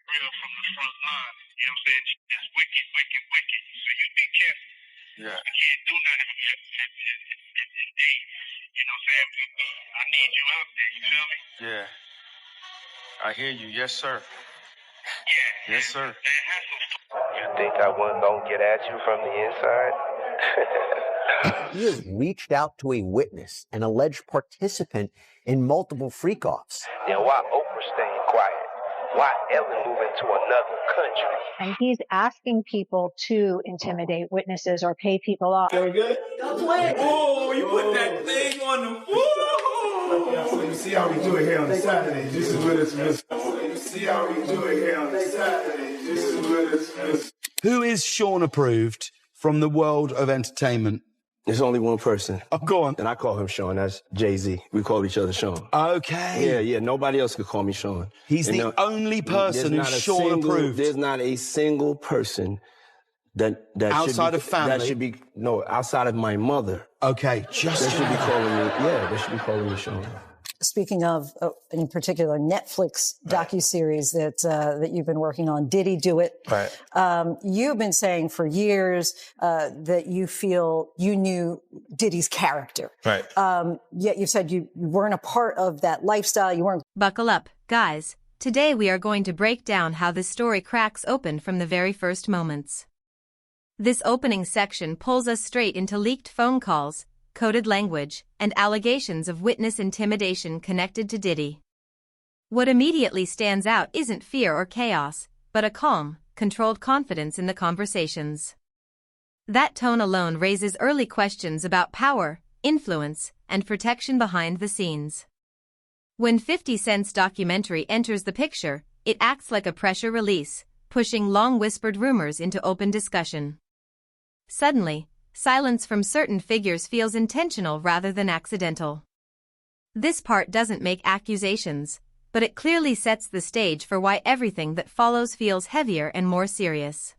real from the front line. You know what I'm saying? It's wicked, wicked, wicked. So you be careful. Yeah. We can't do nothing. Indeed. You know what I'm saying? I need you out there, you feel me? Yeah. I hear you. Yes, sir. Yeah. Yes, sir. You think I wasn't gonna get at you from the inside? He has reached out to a witness, an alleged participant in multiple freak-offs. Then why Oprah staying quiet? Why Ellen moving to another country? And he's asking people to intimidate witnesses or pay people off. Very good. Don't play. Oh, you put that thing on the. Woo! So you see how we do it here on the Saturday. This is what it's missing. You see how we do it here on the Saturday. This is what it's missing. Who is Sean approved from the world of entertainment? There's only one person. Oh, go on. And I call him Sean. That's Jay-Z. We call each other Sean. Okay. Yeah. Nobody else could call me Sean. He's the only person who's Sean approved. There's not a single person that outside of family. That should be outside of my mother. Okay, they should be calling me. Yeah, they should be calling me Sean. Speaking of, in particular, Netflix docuseries that you've been working on, Diddy Do It. Right. You've been saying for years that you feel you knew Diddy's character. Right. Yet you said you weren't a part of that lifestyle. You weren't. Buckle up, guys. Today we are going to break down how this story cracks open from the very first moments. This opening section pulls us straight into leaked phone calls, coded language, and allegations of witness intimidation connected to Diddy. What immediately stands out isn't fear or chaos, but a calm, controlled confidence in the conversations. That tone alone raises early questions about power, influence, and protection behind the scenes. When 50 Cent's documentary enters the picture, it acts like a pressure release, pushing long-whispered rumors into open discussion. Suddenly, silence from certain figures feels intentional rather than accidental. This part doesn't make accusations, but it clearly sets the stage for why everything that follows feels heavier and more serious.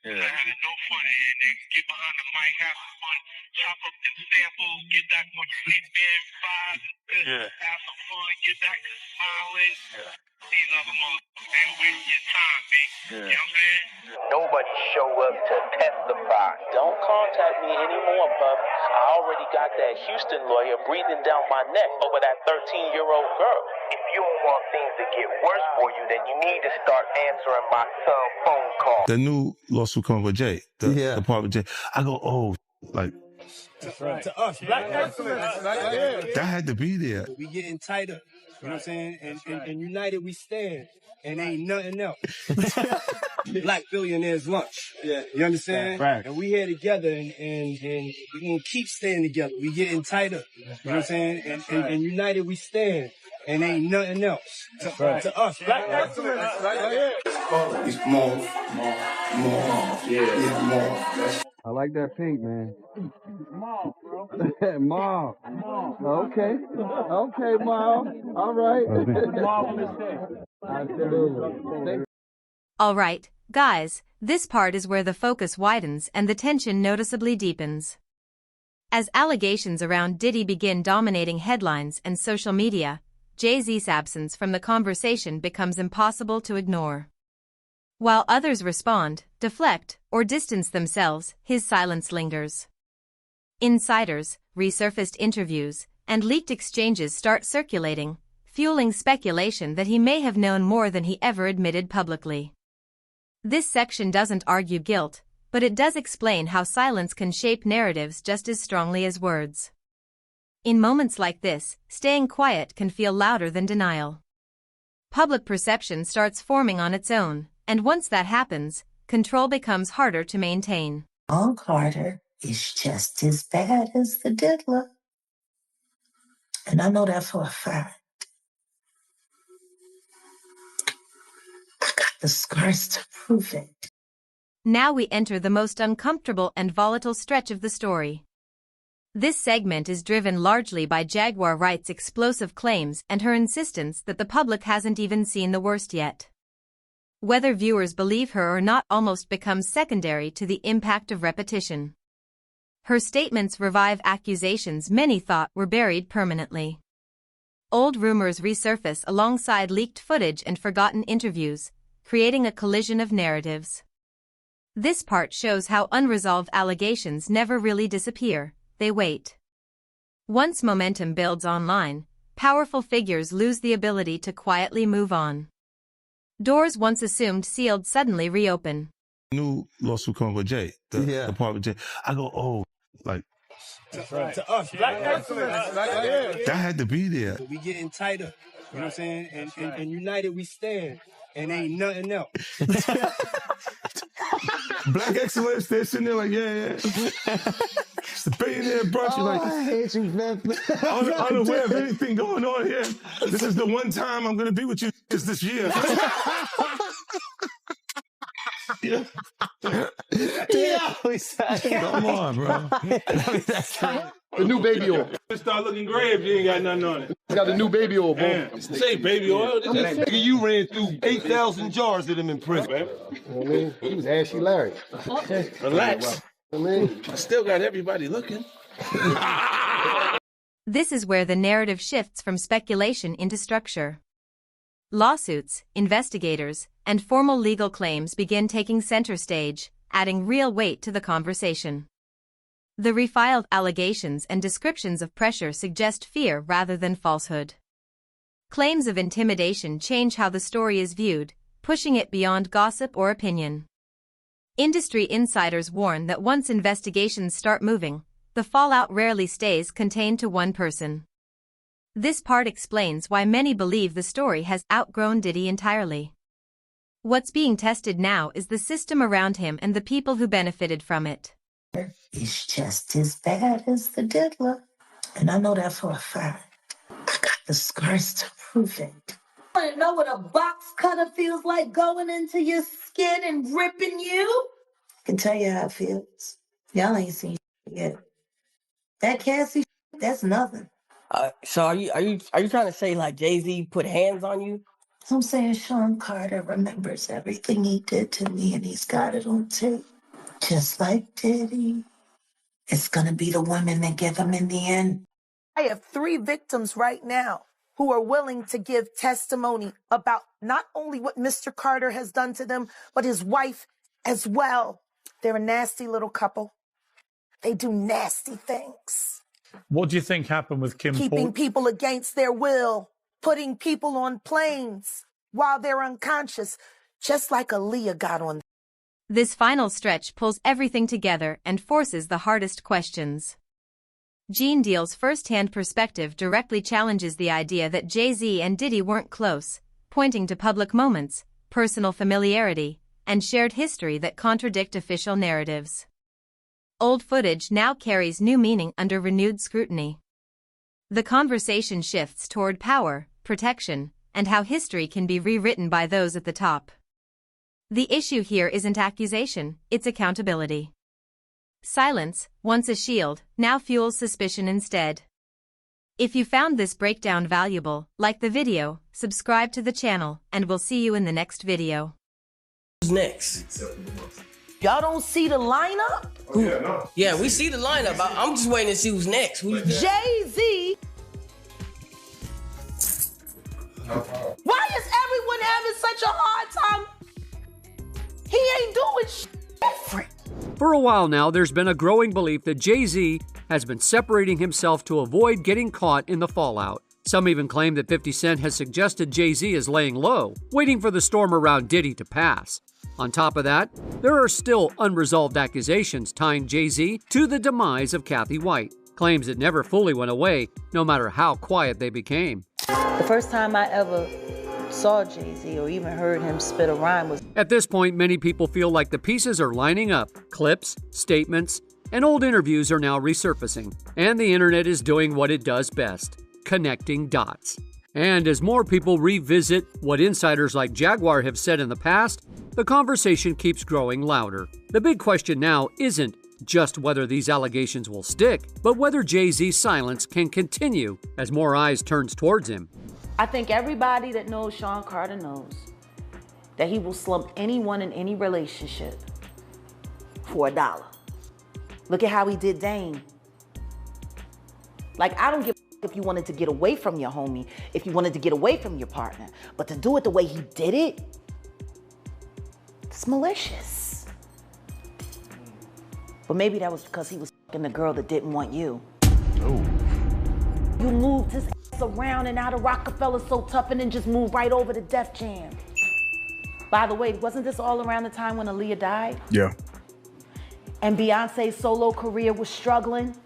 Yeah. No fun in there. Get behind the mic, have some fun, chop up them samples, get back what you need, man, vibes, have some fun, get back to smiling. Yeah. These other motherfuckers, they waste your time, man. You know what I'm saying? Nobody show up to testify. Don't contact me anymore, Puff. I already got that Houston lawyer breathing down my neck over that 13-year-old girl. If you don't want things to get worse for you, then you need to start answering my son's phone call. The new lawsuit coming with Jay, the part with Jay. I go, oh, like. Right. To us, black excellence. That had to be there. We getting tighter, you know what I'm saying? And united we stand, and ain't nothing else. Black billionaires lunch. Yeah. You understand? Right. And we here together, and we gonna keep staying together. We getting tighter, you know what I'm saying? And united we stand, and ain't nothing else. To us, black excellence. It's more. Yeah, more. I like that pink, man. Mom, bro. Mom. Okay, Mom. All right. Absolutely. All right, guys, this part is where the focus widens and the tension noticeably deepens. As allegations around Diddy begin dominating headlines and social media, Jay-Z's absence from the conversation becomes impossible to ignore. While others respond, deflect, or distance themselves, his silence lingers. Insiders, resurfaced interviews, and leaked exchanges start circulating, fueling speculation that he may have known more than he ever admitted publicly. This section doesn't argue guilt, but it does explain how silence can shape narratives just as strongly as words. In moments like this, staying quiet can feel louder than denial. Public perception starts forming on its own, and once that happens, control becomes harder to maintain. All Carter is just as bad as the diddler. And I know that for a fact. I got the scars to prove it. Now we enter the most uncomfortable and volatile stretch of the story. This segment is driven largely by Jaguar Wright's explosive claims and her insistence that the public hasn't even seen the worst yet. Whether viewers believe her or not almost becomes secondary to the impact of repetition. Her statements revive accusations many thought were buried permanently. Old rumors resurface alongside leaked footage and forgotten interviews, creating a collision of narratives. This part shows how unresolved allegations never really disappear, they wait. Once momentum builds online, powerful figures lose the ability to quietly move on. Doors once assumed sealed suddenly reopen. New lawsuit coming with Jay, the part with Jay. I go, oh, like. That's right. To us, black excellence. That had to be there. We getting tighter, you know what I'm saying? And united we stand, and ain't nothing else. Black excellence, they're sitting there like, yeah. It's the billionaire brunch. Oh, Like, I hate you, man. unaware of anything going on here. This is the one time I'm going to be with you is this year. Yeah. Come on, bro. That's the new baby oil. It start looking gray if you ain't got nothing on it. It's got the new baby oil, boy. This ain't baby oil. Nigga, you ran through 8,000 jars of them in prison. You know what I mean? He was Ashy Larry. Relax. I still got everybody looking. This is where the narrative shifts from speculation into structure. Lawsuits, investigators, and formal legal claims begin taking center stage, adding real weight to the conversation. The refiled allegations and descriptions of pressure suggest fear rather than falsehood. Claims of intimidation change how the story is viewed, pushing it beyond gossip or opinion. Industry insiders warn that once investigations start moving, the fallout rarely stays contained to one person. This part explains why many believe the story has outgrown Diddy entirely. What's being tested now is the system around him and the people who benefited from it. It's just as bad as the diddler. And I know that for a fact. I got the scars to prove it. Want to know what a box cutter feels like going into your skin and ripping you? I can tell you how it feels. Y'all ain't seen yet. That Cassie, that's nothing. So are you trying to say like Jay-Z put hands on you? I'm saying Sean Carter remembers everything he did to me and he's got it on tape. Just like Diddy. It's gonna be the women that give him in the end. I have 3 victims right now who are willing to give testimony about not only what Mr. Carter has done to them, but his wife as well. They're a nasty little couple. They do nasty things. What do you think happened with Kim Keeping people against their will, putting people on planes while they're unconscious, just like Aaliyah got on. This final stretch pulls everything together and forces the hardest questions. Gene Deal's first-hand perspective directly challenges the idea that Jay-Z and Diddy weren't close, pointing to public moments, personal familiarity, and shared history that contradict official narratives. Old footage now carries new meaning under renewed scrutiny. The conversation shifts toward power, protection, and how history can be rewritten by those at the top. The issue here isn't accusation, it's accountability. Silence, once a shield, now fuels suspicion instead. If you found this breakdown valuable, like the video, subscribe to the channel, and we'll see you in the next video. Who's next? Y'all don't see the lineup? Oh, yeah, no. Yeah, we see the lineup. I'm just waiting to see who's next. Jay-Z. Why is everyone having such a hard time? He ain't doing different. For a while now, there's been a growing belief that Jay-Z has been separating himself to avoid getting caught in the fallout. Some even claim that 50 Cent has suggested Jay-Z is laying low, waiting for the storm around Diddy to pass. On top of that, there are still unresolved accusations tying Jay-Z to the demise of Kathy White, claims that never fully went away, no matter how quiet they became. The first time I ever saw Jay-Z or even heard him spit a rhyme was... At this point, many people feel like the pieces are lining up. Clips, statements, and old interviews are now resurfacing, and the internet is doing what it does best, connecting dots. And as more people revisit what insiders like Jaguar have said in the past, the conversation keeps growing louder. The big question now isn't just whether these allegations will stick, but whether Jay-Z's silence can continue as more eyes turns towards him. I think everybody that knows Sean Carter knows that he will slump anyone in any relationship for $1. Look at how he did Dame. Like, I don't give if you wanted to get away from your homie, if you wanted to get away from your partner, but to do it the way he did it, It's malicious. But maybe that was because he was fucking the girl that didn't want you. Oh. You moved his ass around and out of Rockefeller so tough and then just moved right over to Def Jam. By the way, wasn't this all around the time when Aaliyah died? Yeah. And Beyonce's solo career was struggling?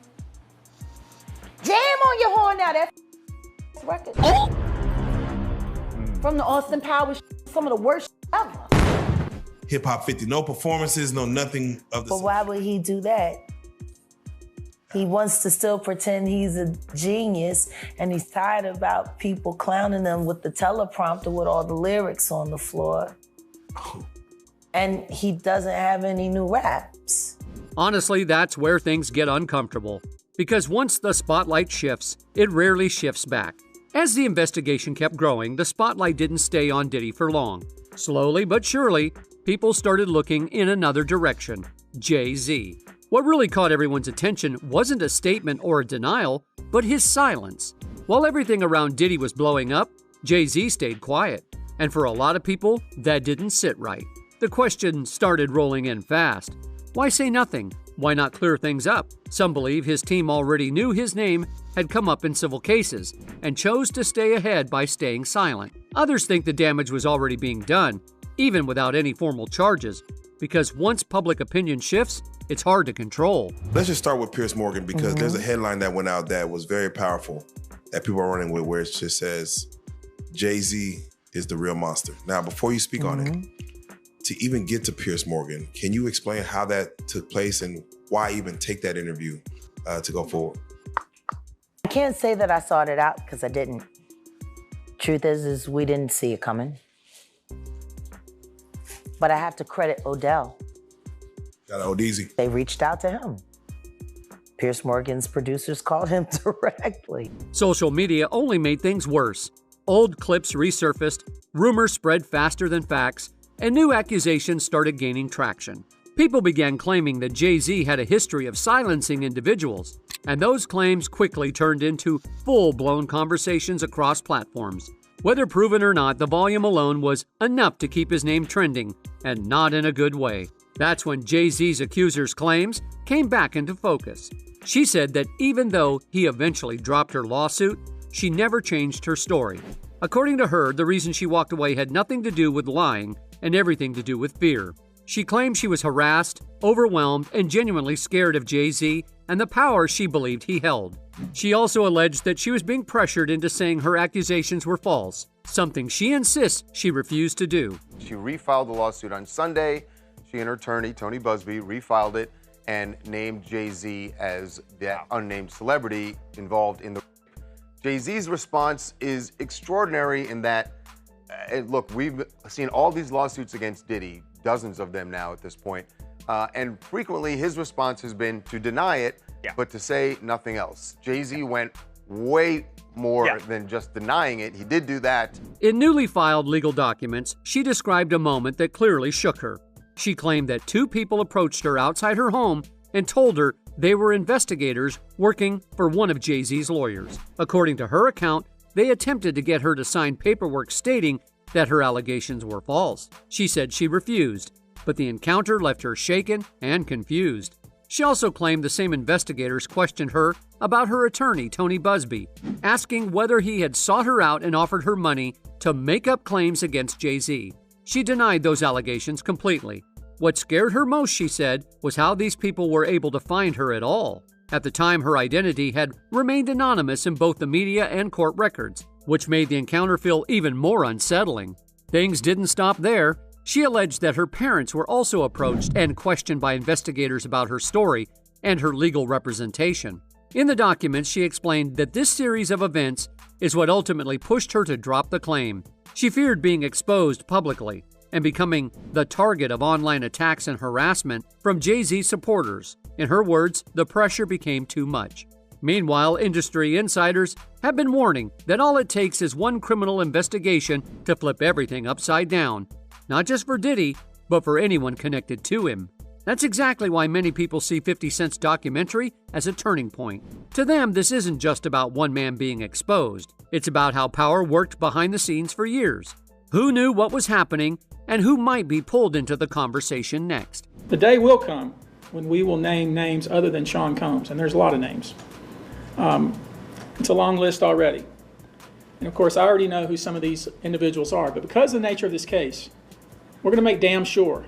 Jam on your horn now, that record. From the Austin Powers, some of the worst ever. Hip Hop 50, no performances, no nothing of the But why would he do that? He wants to still pretend he's a genius, and he's tired about people clowning him with the teleprompter with all the lyrics on the floor. And he doesn't have any new raps. Honestly, that's where things get uncomfortable. Because once the spotlight shifts, it rarely shifts back. As the investigation kept growing, the spotlight didn't stay on Diddy for long. Slowly but surely, people started looking in another direction, Jay-Z. What really caught everyone's attention wasn't a statement or a denial, but his silence. While everything around Diddy was blowing up, Jay-Z stayed quiet. And for a lot of people, that didn't sit right. The question started rolling in fast. Why say nothing? Why not clear things up? Some believe his team already knew his name had come up in civil cases and chose to stay ahead by staying silent. Others think the damage was already being done, even without any formal charges, because once public opinion shifts, it's hard to control. Let's just start with Piers Morgan, because there's a headline that went out that was very powerful that people are running with, where it just says, Jay-Z is the real monster. Now, before you speak on it, to even get to Piers Morgan, can you explain how that took place and why even take that interview to go forward? I can't say that I sought it out because I didn't. Truth is we didn't see it coming. But I have to credit Odell. Got Odeezy. They reached out to him. Piers Morgan's producers called him directly. Social media only made things worse. Old clips resurfaced, rumors spread faster than facts, and new accusations started gaining traction. People began claiming that Jay-Z had a history of silencing individuals, and those claims quickly turned into full-blown conversations across platforms. Whether proven or not, the volume alone was enough to keep his name trending, and not in a good way. That's when Jay-Z's accusers' claims came back into focus. She said that even though he eventually dropped her lawsuit, she never changed her story. According to her, the reason she walked away had nothing to do with lying and everything to do with fear. She claimed she was harassed, overwhelmed, and genuinely scared of Jay-Z and the power she believed he held. She also alleged that she was being pressured into saying her accusations were false, something she insists she refused to do. She refiled the lawsuit on Sunday. She and her attorney, Tony Busby, refiled it and named Jay-Z as the unnamed celebrity involved in the rape. Jay-Z's response is extraordinary in that, look, we've seen all these lawsuits against Diddy, dozens of them now at this point, and frequently his response has been to deny it, but to say nothing else. Jay-Z went way more than just denying it. He did do that. In newly filed legal documents, she described a moment that clearly shook her. She claimed that two people approached her outside her home and told her they were investigators working for one of Jay-Z's lawyers. According to her account, they attempted to get her to sign paperwork stating that her allegations were false. She said she refused, but the encounter left her shaken and confused. She also claimed the same investigators questioned her about her attorney, Tony Busby, asking whether he had sought her out and offered her money to make up claims against Jay-Z. She denied those allegations completely. What scared her most, she said, was how these people were able to find her at all. At the time, her identity had remained anonymous in both the media and court records, which made the encounter feel even more unsettling. Things didn't stop there. She alleged that her parents were also approached and questioned by investigators about her story and her legal representation. In the documents, she explained that this series of events is what ultimately pushed her to drop the claim. She feared being exposed publicly and becoming the target of online attacks and harassment from Jay-Z supporters. In her words, the pressure became too much. Meanwhile, industry insiders have been warning that all it takes is one criminal investigation to flip everything upside down, not just for Diddy, but for anyone connected to him. That's exactly why many people see 50 Cent's documentary as a turning point. To them, this isn't just about one man being exposed. It's about how power worked behind the scenes for years. Who knew what was happening and who might be pulled into the conversation next. The day will come when we will name names other than Sean Combs, and there's a lot of names. It's a long list already. And of course, I already know who some of these individuals are, but because of the nature of this case, we're going to make damn sure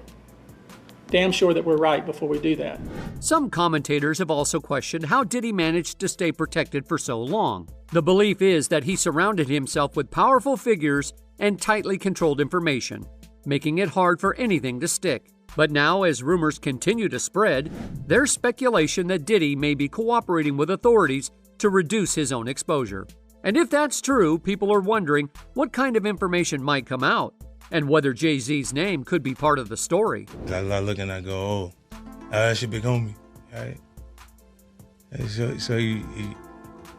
that we're right before we do that. Some commentators have also questioned how Diddy managed to stay protected for so long. The belief is that he surrounded himself with powerful figures and tightly controlled information, making it hard for anything to stick. But now, as rumors continue to spread, there's speculation that Diddy may be cooperating with authorities to reduce his own exposure. And if that's true, people are wondering what kind of information might come out, and whether Jay-Z's name could be part of the story. I look and I go, oh, that's your big homie, right? So he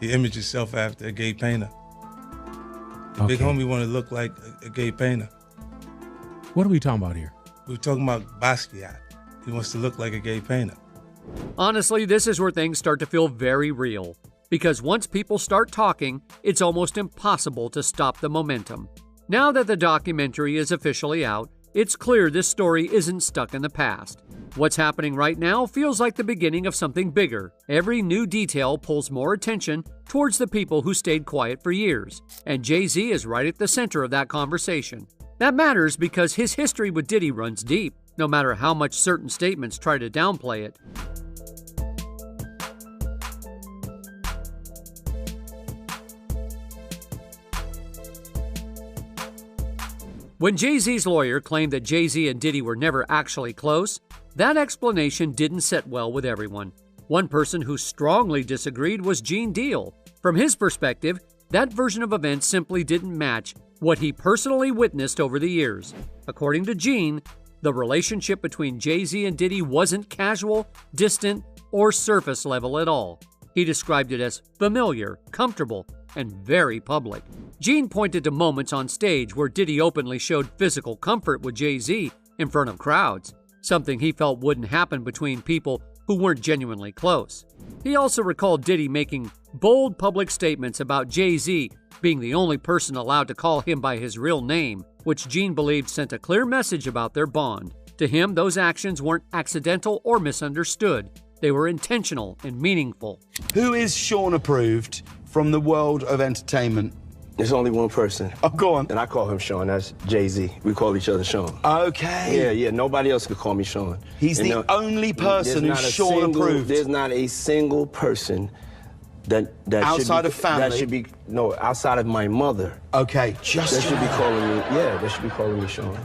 imaged himself after a gay painter. The big homie want to look like a gay painter. What are we talking about here? We're talking about Basquiat. He wants to look like a gay painter. Honestly, this is where things start to feel very real. Because once people start talking, it's almost impossible to stop the momentum. Now that the documentary is officially out, it's clear this story isn't stuck in the past. What's happening right now feels like the beginning of something bigger. Every new detail pulls more attention towards the people who stayed quiet for years, and Jay-Z is right at the center of that conversation. That matters because his history with Diddy runs deep, no matter how much certain statements try to downplay it. When Jay-Z's lawyer claimed that Jay-Z and Diddy were never actually close, that explanation didn't sit well with everyone. One person who strongly disagreed was Gene Deal. From his perspective, that version of events simply didn't match what he personally witnessed over the years. According to Gene, the relationship between Jay-Z and Diddy wasn't casual, distant, or surface level at all. He described it as familiar, comfortable, and very public. Gene pointed to moments on stage where Diddy openly showed physical comfort with Jay-Z in front of crowds, something he felt wouldn't happen between people who weren't genuinely close. He also recalled Diddy making bold public statements about Jay-Z being the only person allowed to call him by his real name, which Gene believed sent a clear message about their bond. To him, those actions weren't accidental or misunderstood. They were intentional and meaningful. Who is Sean approved from the world of entertainment? There's only one person. Oh, go on. And I call him Sean. That's Jay-Z. We call each other Sean. Okay. Yeah. Nobody else could call me Sean. He's the only person who's Sean approved. There's not a single person that outside of family. That should be outside of my mother. Okay, That should be calling me. Yeah, they should be calling me Sean.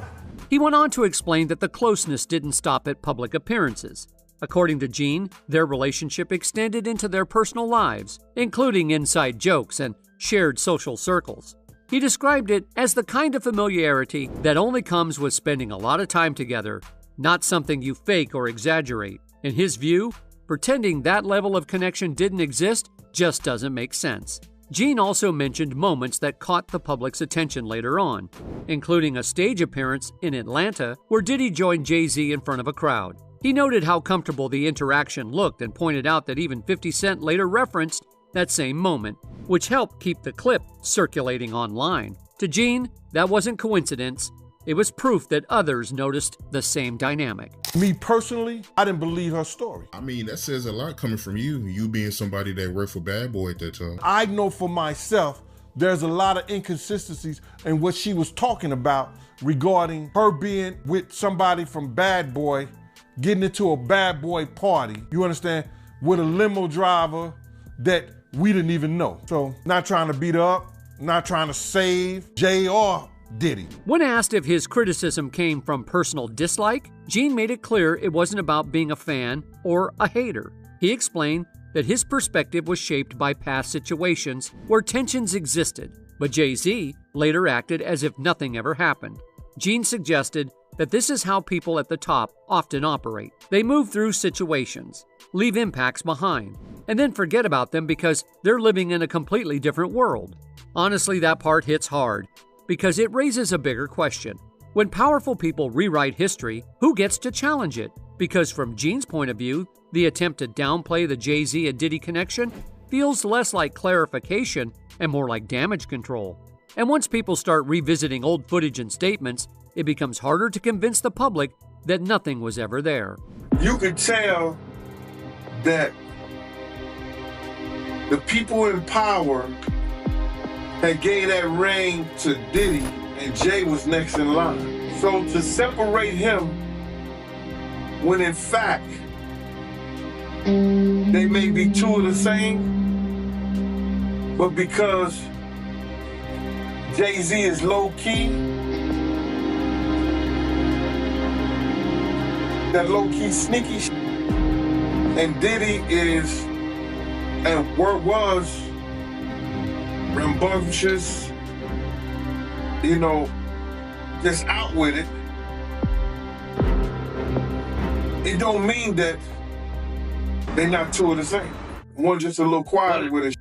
He went on to explain that the closeness didn't stop at public appearances. According to Gene, their relationship extended into their personal lives, including inside jokes and shared social circles. He described it as the kind of familiarity that only comes with spending a lot of time together, not something you fake or exaggerate. In his view, pretending that level of connection didn't exist just doesn't make sense. Gene also mentioned moments that caught the public's attention later on, including a stage appearance in Atlanta where Diddy joined Jay-Z in front of a crowd. He noted how comfortable the interaction looked and pointed out that even 50 Cent later referenced that same moment, which helped keep the clip circulating online. To Gene, that wasn't coincidence. It was proof that others noticed the same dynamic. Me personally, I didn't believe her story. I mean, that says a lot coming from you being somebody that worked for Bad Boy at that time. I know for myself, there's a lot of inconsistencies in what she was talking about regarding her being with somebody from Bad Boy, getting into a Bad Boy party, you understand, with a limo driver that we didn't even know. So, not trying to beat her up, not trying to save Jay or Diddy. When asked if his criticism came from personal dislike, Gene made it clear it wasn't about being a fan or a hater. He explained that his perspective was shaped by past situations where tensions existed, but Jay-Z later acted as if nothing ever happened. Gene suggested that this is how people at the top often operate. They move through situations, leave impacts behind, and then forget about them because they're living in a completely different world. Honestly, that part hits hard, because it raises a bigger question. When powerful people rewrite history, who gets to challenge it? Because from Gene's point of view, the attempt to downplay the Jay-Z and Diddy connection feels less like clarification and more like damage control. And once people start revisiting old footage and statements, it becomes harder to convince the public that nothing was ever there. You could tell that the people in power that gave that reign to Diddy, and Jay was next in line. So to separate him, when in fact, they may be two of the same, but because Jay-Z is low-key, that low-key sneaky shit, and Diddy is, and was, rambunctious, you know, just out with it. It don't mean that they're not two of the same. One just a little quieter with it.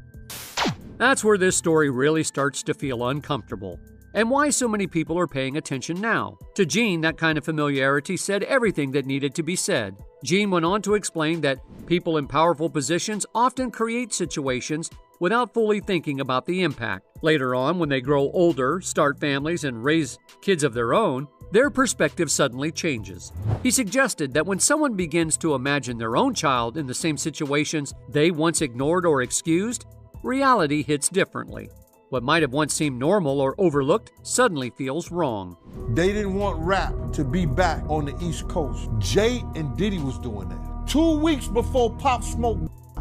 That's where this story really starts to feel uncomfortable, and why so many people are paying attention now. To Gene, that kind of familiarity said everything that needed to be said. Gene went on to explain that people in powerful positions often create situations without fully thinking about the impact. Later on, when they grow older, start families, and raise kids of their own, their perspective suddenly changes. He suggested that when someone begins to imagine their own child in the same situations they once ignored or excused, reality hits differently. What might have once seemed normal or overlooked suddenly feels wrong. They didn't want rap to be back on the East Coast. Jay and Diddy was doing that. 2 weeks before Pop Smoke,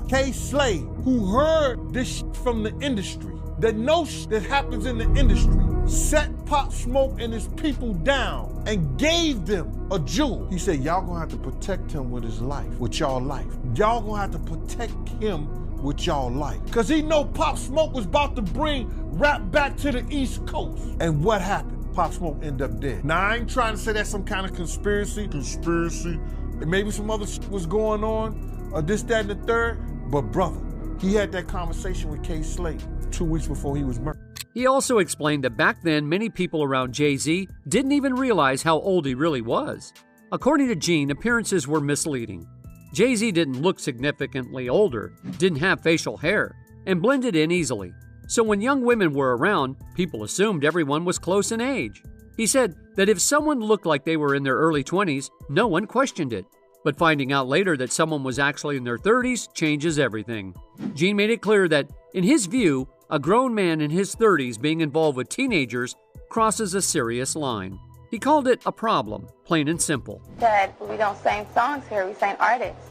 K. Slade, who heard this shit from the industry, that knows shit that happens in the industry, set Pop Smoke and his people down and gave them a jewel. He said, y'all gonna have to protect him with his life, with y'all life. Y'all gonna have to protect him with y'all life. Cause he know Pop Smoke was about to bring rap back to the East Coast. And what happened? Pop Smoke ended up dead. Now I ain't trying to say that's some kind of conspiracy. And maybe some other shit was going on, or this, that, and the third. But brother, he had that conversation with K. Slade 2 weeks before he was murdered. He also explained that back then, many people around Jay-Z didn't even realize how old he really was. According to Gene, appearances were misleading. Jay-Z didn't look significantly older, didn't have facial hair, and blended in easily. So when young women were around, people assumed everyone was close in age. He said that if someone looked like they were in their early 20s, no one questioned it. But finding out later that someone was actually in their 30s changes everything. Gene made it clear that, in his view, a grown man in his 30s being involved with teenagers crosses a serious line. He called it a problem, plain and simple. Said, we don't sing songs here, we sing artists.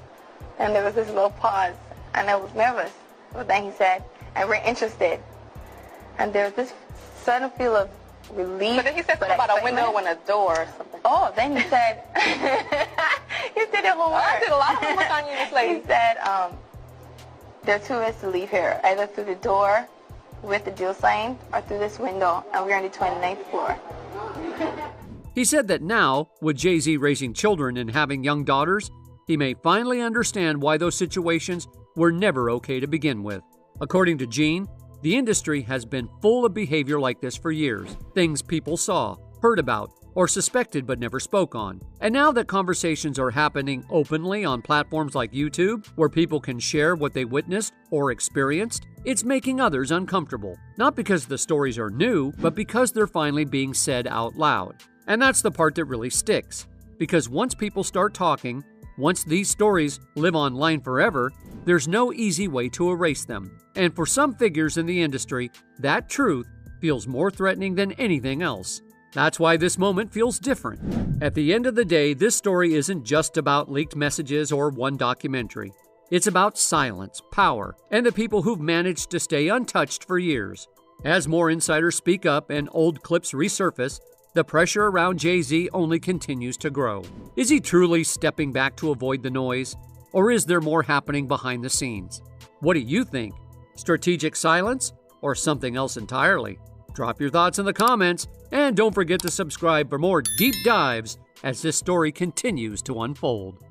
And there was this little pause, and I was nervous. But then he said, and we're interested. And there was this sudden feel of relief. But then he said something about a window and a door or something. Oh, then he said, you did it homework. I did a lot of homework on you, Miss Lady. He said, there are two ways to leave here, either through the door with the deal signed or through this window, and we're on the 29th floor. He said that now, with Jay-Z raising children and having young daughters, he may finally understand why those situations were never okay to begin with. According to Gene, the industry has been full of behavior like this for years, things people saw, heard about, or suspected but never spoke on. And now that conversations are happening openly on platforms like YouTube, where people can share what they witnessed or experienced, it's making others uncomfortable. Not because the stories are new, but because they're finally being said out loud. And that's the part that really sticks. Because once people start talking, once these stories live online forever, there's no easy way to erase them. And for some figures in the industry, that truth feels more threatening than anything else. That's why this moment feels different. At the end of the day, this story isn't just about leaked messages or one documentary. It's about silence, power, and the people who've managed to stay untouched for years. As more insiders speak up and old clips resurface, the pressure around Jay-Z only continues to grow. Is he truly stepping back to avoid the noise? Or is there more happening behind the scenes? What do you think? Strategic silence or something else entirely? Drop your thoughts in the comments, and don't forget to subscribe for more deep dives as this story continues to unfold.